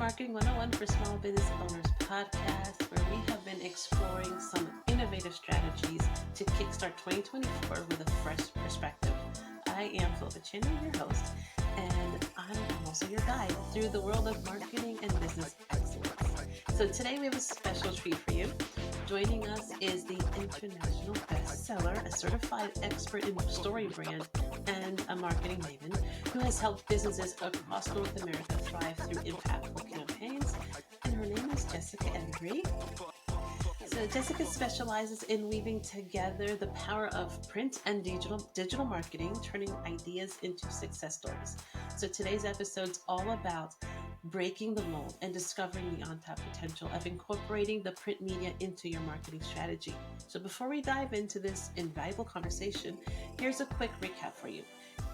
Marketing 101 for Small Business Owners podcast, where we have been exploring some innovative strategies to kickstart 2024 with a fresh perspective. I am Philippa Channer, your host, and I'm also your guide through the world of marketing and business excellence. So today we have a special treat for you. Joining us is the international bestseller, a certified expert in story brand, and a marketing maven who has helped businesses across North America thrive through impactful campaigns. And her name is Jessica Embree. So Jessica specializes in weaving together the power of print and digital marketing, turning ideas into success stories. So today's episode's all about breaking the mold and discovering the untapped potential of incorporating the print media into your marketing strategy. So before we dive into this invaluable conversation, here's a quick recap for you.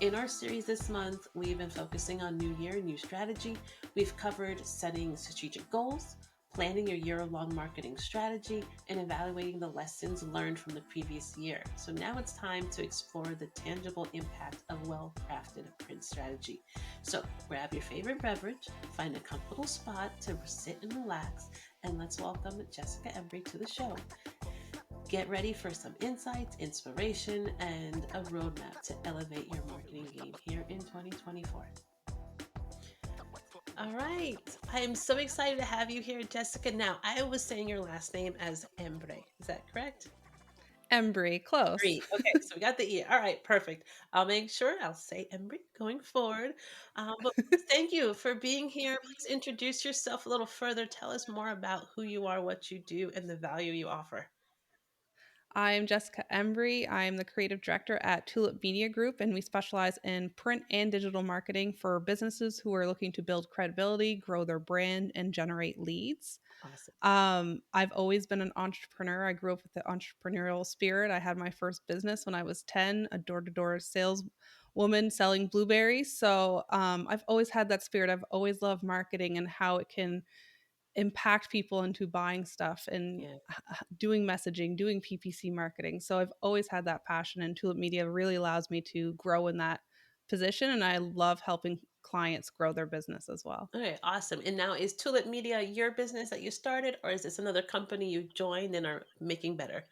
In our series this month, we've been focusing on New Year, New Strategy. We've covered setting strategic goals, planning your year-long marketing strategy, and evaluating the lessons learned from the previous year. So now it's time to explore the tangible impact of well-crafted print strategy. So grab your favorite beverage, find a comfortable spot to sit and relax, and let's welcome Jessica Embree to the show. Get ready for some insights, inspiration, and a roadmap to elevate your marketing game here in 2024. All right. I am so excited to have you here, Jessica. Now, I was saying your last name as Embre. Is that correct? Embree, close. Embree. Okay, so we got the E. All right, perfect. I'll make sure I'll say Embree going forward. But thank you for being here. Please introduce yourself a little further. Tell us more about who you are, what you do, and the value you offer. I'm Jessica Embree. I'm the creative director at Tulip Media Group, and we specialize in print and digital marketing for businesses who are looking to build credibility, grow their brand, and generate leads. Awesome. I've always been an entrepreneur. I grew up with the entrepreneurial spirit. I had my first business when I was 10, a door to door saleswoman selling blueberries. So I've always had that spirit. I've always loved marketing and how it can impact people into buying stuff and Yeah. doing messaging, doing PPC marketing. So I've always had that passion, and Tulip Media really allows me to grow in that position. And I love helping clients grow their business as well. Okay, awesome. And now is Tulip Media your business that you started, or is this another company you joined and are making better?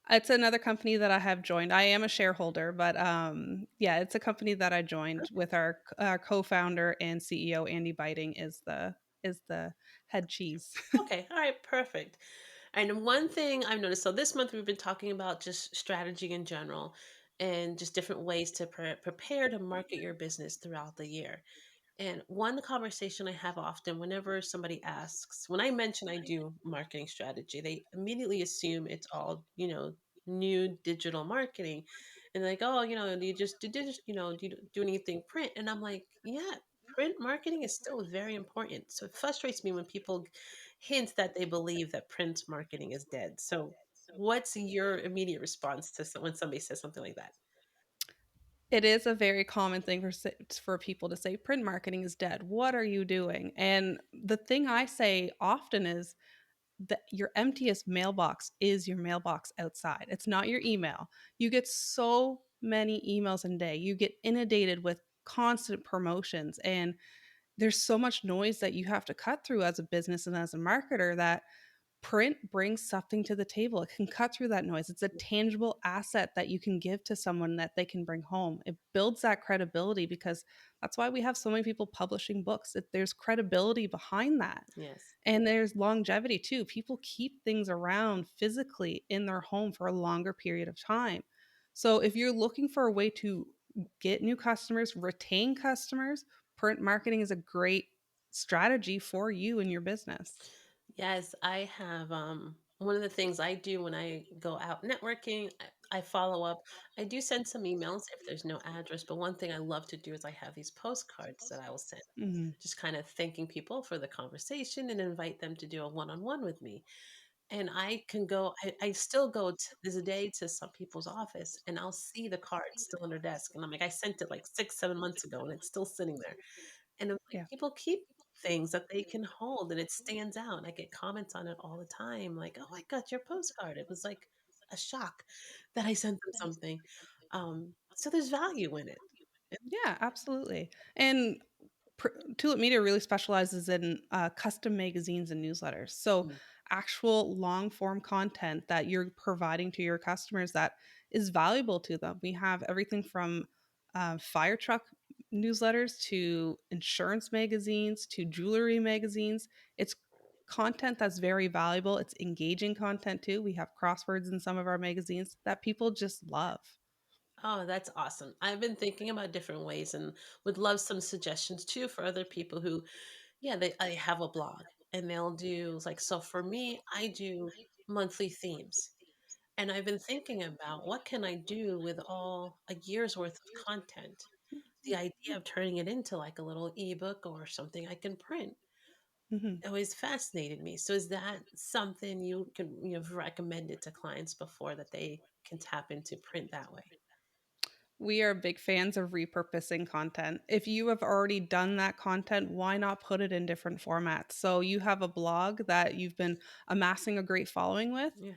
It's another company that I have joined. I am a shareholder, but yeah, it's a company that I joined with our co-founder and CEO Andy Biting is the head cheese. Okay, all right, perfect. And one thing I've noticed, so this month we've been talking about just strategy in general and just different ways to prepare to market your business throughout the year. And one conversation I have often whenever somebody asks, when I mention I do marketing strategy, they immediately assume it's all, new digital marketing. And they're like, oh, do you just do digital, do you do anything print? And I'm like, yeah, print marketing is still very important. So it frustrates me when people hint that they believe that print marketing is dead. So what's your immediate response to when somebody says something like that? It is a very common thing for people to say print marketing is dead. What are you doing? And the thing I say often is that your emptiest mailbox is your mailbox outside. It's not your email. You get so many emails a day. You get inundated with constant promotions, and there's so much noise that you have to cut through as a business and as a marketer that print brings something to the table. It can cut through that noise. It's a tangible asset that you can give to someone that they can bring home. It builds that credibility because that's why we have so many people publishing books. There's credibility behind that. Yes. And there's longevity too. People keep things around physically in their home for a longer period of time. So if you're looking for a way to get new customers, retain customers, print marketing is a great strategy for you and your business. Yes, I have one of the things I do when I go out networking, I follow up. I do send some emails if there's no address, but one thing I love to do is I have these postcards that I will send, Mhm. just kind of thanking people for the conversation and invite them to do a one-on-one with me. And I can go, I still go to this day to some people's office and I'll see the card still on their desk. And I'm like, I sent it like 6, 7 months ago and it's still sitting there. And I'm like, Yeah. people keep things that they can hold and it stands out. And I get comments on it all the time, like, "Oh, I got your postcard." It was like a shock that I sent them something. So there's value in it. Yeah, absolutely. And Tulip Media really specializes in custom magazines and newsletters. So, Mm. actual long form content that you're providing to your customers that is valuable to them. We have everything from fire truck newsletters to insurance magazines to jewelry magazines. It's content that's very valuable. It's engaging content too. We have crosswords in some of our magazines that people just love. Oh, that's awesome. I've been thinking about different ways and would love some suggestions too for other people who, yeah, they have a blog and they'll do like, so for me, I do monthly themes. And I've been thinking about what can I do with all a year's worth of content? The idea of turning it into like a little ebook or something I can print Mhm. always fascinated me. So is that something you can have recommended to clients before that they can tap into print that way? We are big fans of repurposing content. If you have already done that content, why not put it in different formats? So you have a blog that you've been amassing a great following with, Yeah.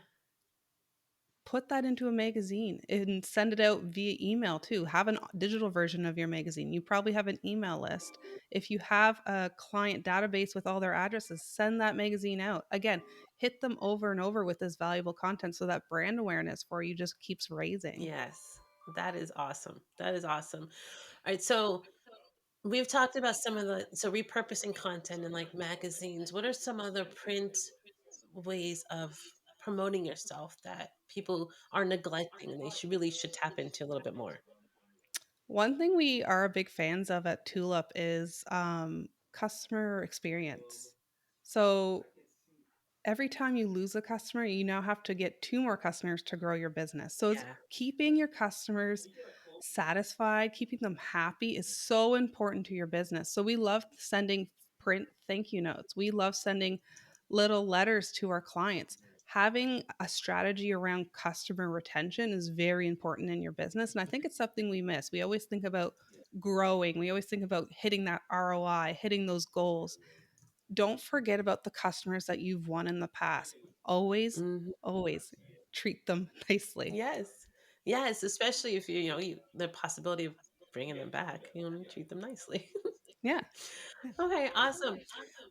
put that into a magazine and send it out via email too. Have a digital version of your magazine. You probably have an email list. If you have a client database with all their addresses, send that magazine out. Again, hit them over and over with this valuable content so that brand awareness for you just keeps raising. Yes. That is awesome. That is awesome. All right. So we've talked about some of the so repurposing content in like magazines. What are some other print ways of promoting yourself that people are neglecting and they should tap into a little bit more? One thing we are big fans of at Tulip is customer experience. So every time you lose a customer, you now have to get 2 more customers to grow your business. So it's Yeah. keeping your customers satisfied, keeping them happy is so important to your business. So we love sending print thank you notes. We love sending little letters to our clients. Having a strategy around customer retention is very important in your business, and I think it's something we miss. We always think about growing. We always think about hitting that ROI, hitting those goals. Don't forget about the customers that you've won in the past. Always, Mhm. always treat them nicely. Yes. Yes, especially if you the possibility of bringing them back, treat them nicely. Yeah. Yeah. Okay, awesome.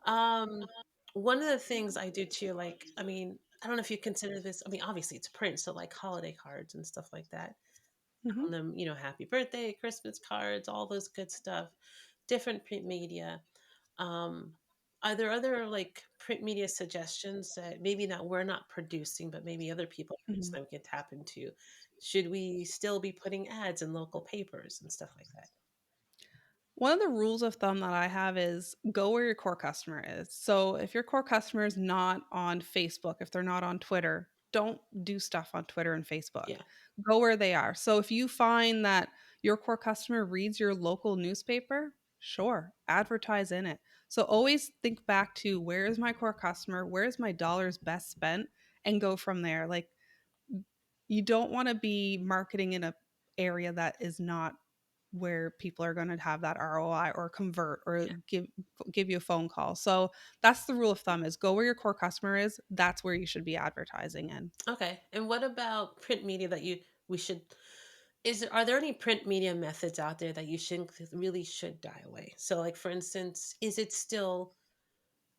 Um, one of the things I do too, like, I mean, I don't know if you consider this, I mean, obviously it's print, so like holiday cards and stuff like that. Mhm. On them, happy birthday, Christmas cards, all those good stuff, different print media. Um, are there other like print media suggestions that maybe that we're not producing, but maybe other people are producing Mhm. that we can tap into? Should we still be putting ads in local papers and stuff like that? One of the rules of thumb that I have is go where your core customer is. So if your core customer is not on Facebook, if they're not on Twitter, don't do stuff on Twitter and Facebook. Yeah. Go where they are. So if you find that your core customer reads your local newspaper, sure, advertise in it. So always think back to where is my core customer? Where is my dollars best spent? And go from there. Like you don't want to be marketing in a area that is not where people are going to have that ROI or convert or give you a phone call. So that's the rule of thumb is go where your core customer is. That's where you should be advertising in. Okay. And what about print media that we should are there any print media methods out there that you should really should die away? So like for instance, is it still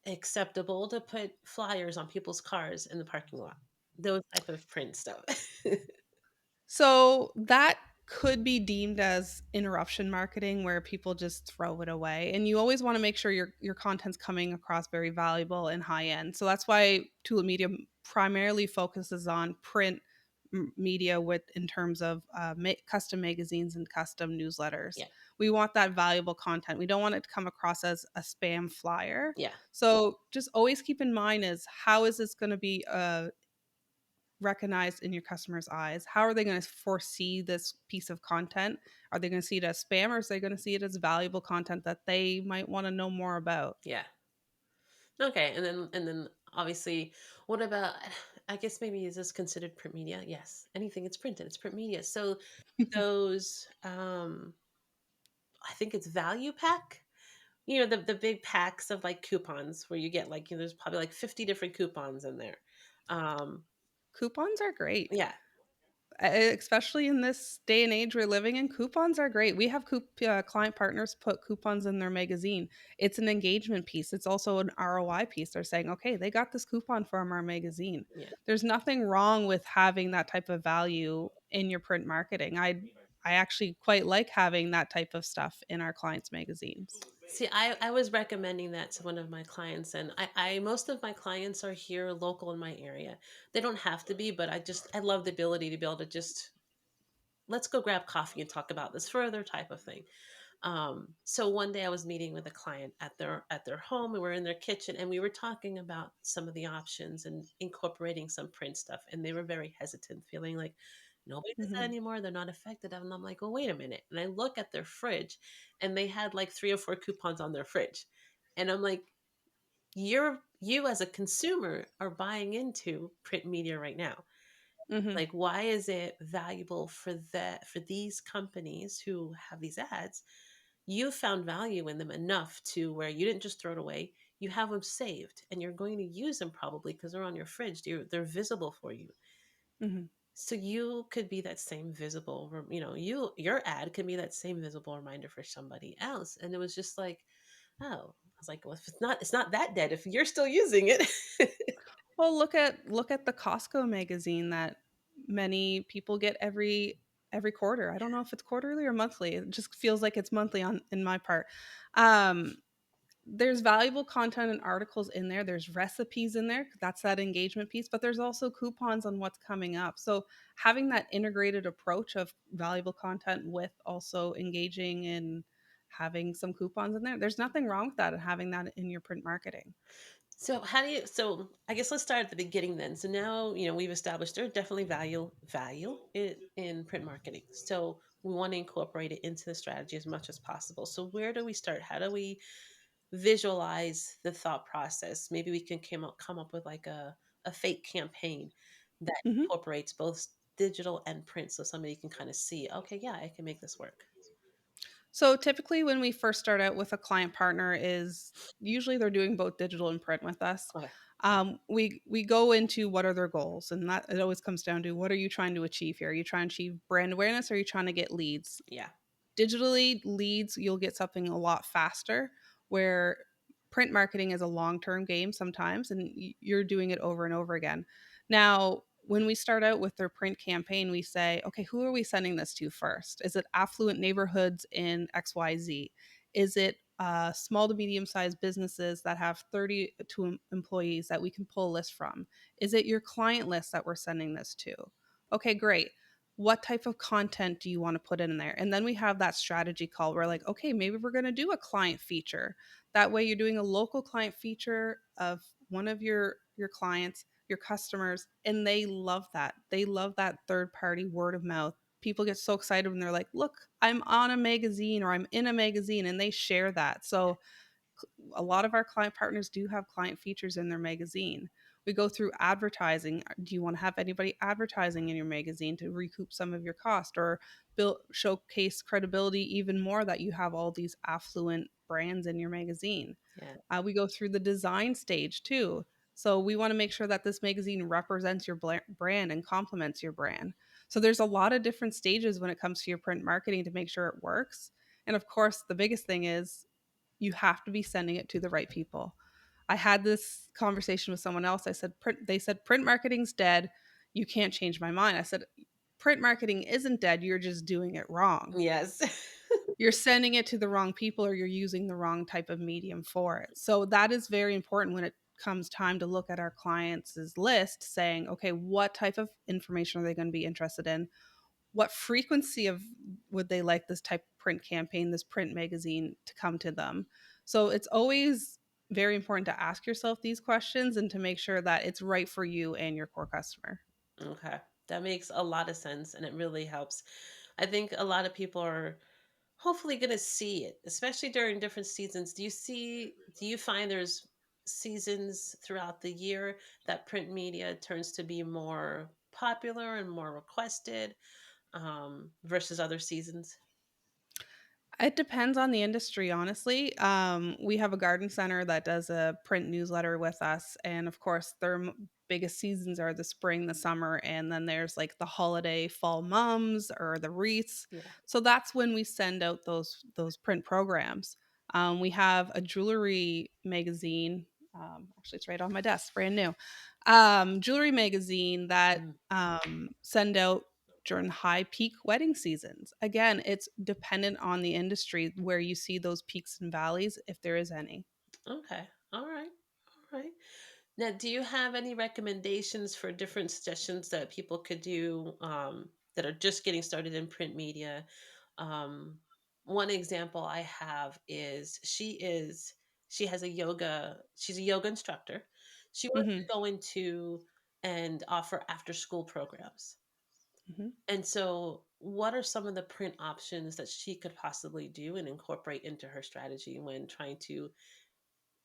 acceptable to put flyers on people's cars in the parking lot? Those type of print stuff. So that could be deemed as interruption marketing where people just throw it away. And you always want to make sure your content's coming across very valuable and high end. So that's why Tula Media primarily focuses on print media with in terms of custom magazines and custom newsletters. Yeah. We want that valuable content. We don't want it to come across as a spam flyer. Yeah. So just always keep in mind is how is this going to be recognized in your customer's eyes? How are they going to foresee this piece of content? Are they going to see it as spam or are they going to see it as valuable content that they might want to know more about? Yeah. Okay. And then obviously, what about I guess maybe is this considered print media? Yes. Anything it's printed, it's print media. So those I think it's value pack. The big packs of like coupons where you get like, there's probably like 50 different coupons in there. Um Coupons are great. yeah. especially in this day and age we're living in, coupons are great. We have client partners put coupons in their magazine. It's an engagement piece. It's also an ROI piece. They're saying, okay, they got this coupon from our magazine. Yeah. There's nothing wrong with having that type of value in your print marketing. I actually quite like having that type of stuff in our clients' magazines. See, I was recommending that to one of my clients, and I most of my clients are here local in my area. They don't have to be, but I love the ability to be able to just let's go grab coffee and talk about this further type of thing. So one day I was meeting with a client at their home, and we're in their kitchen, and we were talking about some of the options and incorporating some print stuff, and they were very hesitant, feeling like nobody does that Mhm. anymore. They're not affected. And I'm like, well, wait a minute. And I look at their fridge, and they had like 3 or 4 coupons on their fridge, and I'm like, you as a consumer are buying into print media right now. Mhm. Like, why is it valuable for these companies who have these ads? You found value in them enough to where you didn't just throw it away. You have them saved, and you're going to use them probably because they're on your fridge. They're visible for you. Mhm. So you could be that same visible, your ad could be that same visible reminder for somebody else. And it was just like, oh, I was like, well, if it's not that dead if you're still using it. Well, look at the Costco magazine that many people get every quarter. I don't know if it's quarterly or monthly. It just feels like it's monthly on in my part. Um, there's valuable content and articles in there. There's recipes in there. That's that engagement piece, but there's also coupons on what's coming up. So having that integrated approach of valuable content with also engaging and having some coupons in there, there's nothing wrong with that and having that in your print marketing. So I guess let's start at the beginning then. So now, we've established there's definitely value in print marketing. So we want to incorporate it into the strategy as much as possible. So where do we start? How do we visualize the thought process? Maybe we can come up with like a fake campaign that Mhm. incorporates both digital and print so somebody can kind of see, okay, yeah, I can make this work. So typically when we first start out with a client partner is usually they're doing both digital and print with us. Okay. We go into what are their goals, and that it always comes down to what are you trying to achieve here? Are you trying to achieve brand awareness? Or are you trying to get leads? Yeah. Digitally leads, you'll get something a lot faster, where print marketing is a long-term game sometimes, and you're doing it over and over again. Now, when we start out with their print campaign, we say, okay, who are we sending this to first? Is it affluent neighborhoods in XYZ? Is it small to medium sized businesses that have 30 to employees that we can pull a list from? Is it your client list that we're sending this to? Okay, great. What type of content do you want to put in there? And then we have that strategy call. We're like, okay, maybe we're going to do a client feature. That way you're doing a local client feature of one of your clients, your customers, and they love that. They love that third party word of mouth. People get so excited when they're like, "Look, I'm on a magazine or I'm in a magazine," and they share that. So a lot of our client partners do have client features in their magazine. We go through advertising. Do you want to have anybody advertising in your magazine to recoup some of your cost or build showcase credibility even more that you have all these affluent brands in your magazine? Yeah. We go through the design stage too. So we want to make sure that this magazine represents your brand and complements your brand. So there's a lot of different stages when it comes to your print marketing to make sure it works. And of course, the biggest thing is you have to be sending it to the right people. I had this conversation with someone else. I said, they said, print marketing's dead. You can't change my mind. I said, print marketing isn't dead. You're just doing it wrong. Yes. You're sending it to the wrong people or you're using the wrong type of medium for it. So that is very important when it comes time to look at our clients' list saying, okay, what type of information are they going to be interested in? What frequency of would they like this type of print campaign, this print magazine to come to them? So it's always very important to ask yourself these questions and to make sure that it's right for you and your core customer. Okay. That makes a lot of sense, and it really helps. I think a lot of people are hopefully going to see it, especially during different seasons. Do you find there's seasons throughout the year that print media turns to be more popular and more requested versus other seasons? It depends on the industry, honestly. We have a garden center that does a print newsletter with us, and of course, their biggest seasons are the spring, the summer, and then there's like the holiday fall mums or the wreaths. Yeah. So that's when we send out those print programs. We have a jewelry magazine. Actually, it's right on my desk, brand new. Jewelry magazine that Mm. send out during high peak wedding seasons. Again, it's dependent on the industry where you see those peaks and valleys, if there is any. Okay. All right. All right. Now, do you have any recommendations for different suggestions that people could do that are just getting started in print media? Um, One example I have is she has a yoga. She's a yoga instructor. She wants to Mhm, go into and offer after school programs. mhm, And so, what are some of the print options that she could possibly do and incorporate into her strategy when trying to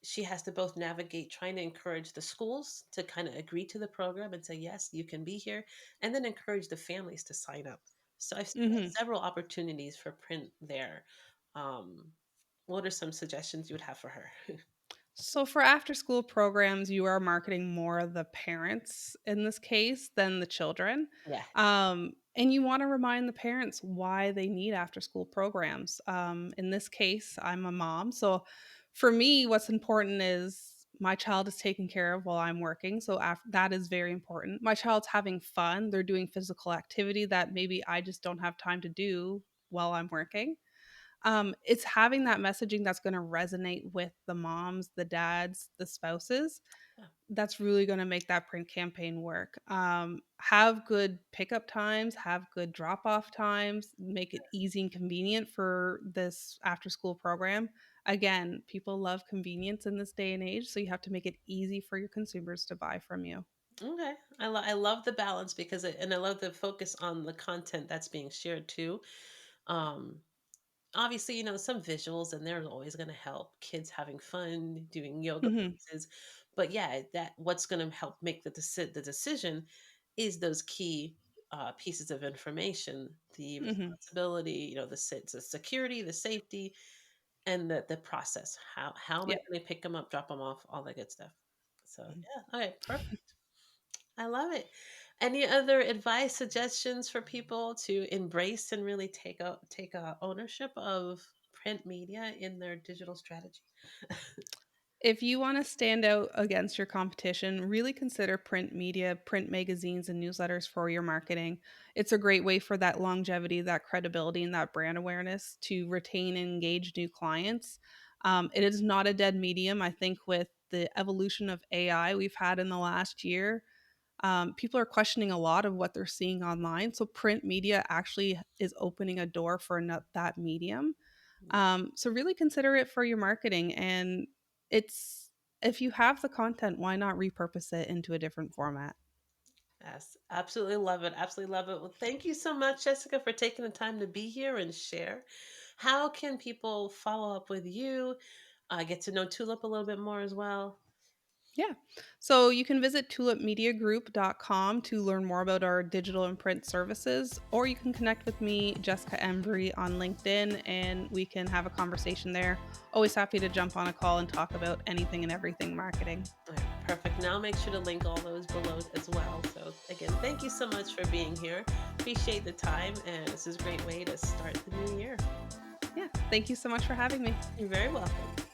she has to both navigate trying to encourage the schools to kind of agree to the program and say, yes, you can be here, and then encourage the families to sign up. So I've seen mhm. several opportunities for print there. Um, what are some suggestions you would have for her? So for after school programs, you are marketing more the parents in this case than the children. Yeah. And you want to remind the parents why they need after school programs. In this case, I'm a mom. So for me, what's important is my child is taken care of while I'm working. So that is very important. My child's having fun. They're doing physical activity that maybe I just don't have time to do while I'm working. It's having that messaging that's gonna resonate with the moms, the dads, the spouses, Yeah. that's really gonna make that print campaign work. Have good pickup times, have good drop-off times, make it easy and convenient for this after-school program. Again, people love convenience in this day and age, so you have to make it easy for your consumers to buy from you. Okay. I love the balance because and I love the focus on the content that's being shared too. Um, Obviously, some visuals and they're always going to help kids having fun doing yoga Mhm, poses. But yeah, that what's going to help make the decision is those key pieces of information, the mhm, responsibility, the security, the safety, and the process. How am I yeah. going to pick them up, drop them off, all that good stuff. So Mhm. yeah, okay, perfect. I love it. Any other advice, suggestions for people to embrace and really take ownership of print media in their digital strategy? If you want to stand out against your competition, really consider print media, print magazines, and newsletters for your marketing. It's a great way for that longevity, that credibility, and that brand awareness to retain and engage new clients. It is not a dead medium. I think with the evolution of AI we've had in the last year, people are questioning a lot of what they're seeing online. So, print media actually is opening a door for that medium. Yeah. So really consider it for your marketing, and it's if you have the content, why not repurpose it into a different format? Yes, absolutely love it. Absolutely love it. Well, thank you so much, Jessica, for taking the time to be here and share. How can people follow up with you? Get to know Tulip a little bit more as well. Yeah. So you can visit tulipmediagroup.com to learn more about our digital and print services, or you can connect with me, Jessica Embree, on LinkedIn, and we can have a conversation there. Always happy to jump on a call and talk about anything and everything marketing. All right, perfect. Now make sure to link all those below as well. So again, thank you so much for being here. Appreciate the time, and this is a great way to start the new year. Yeah. Thank you so much for having me. You're very welcome.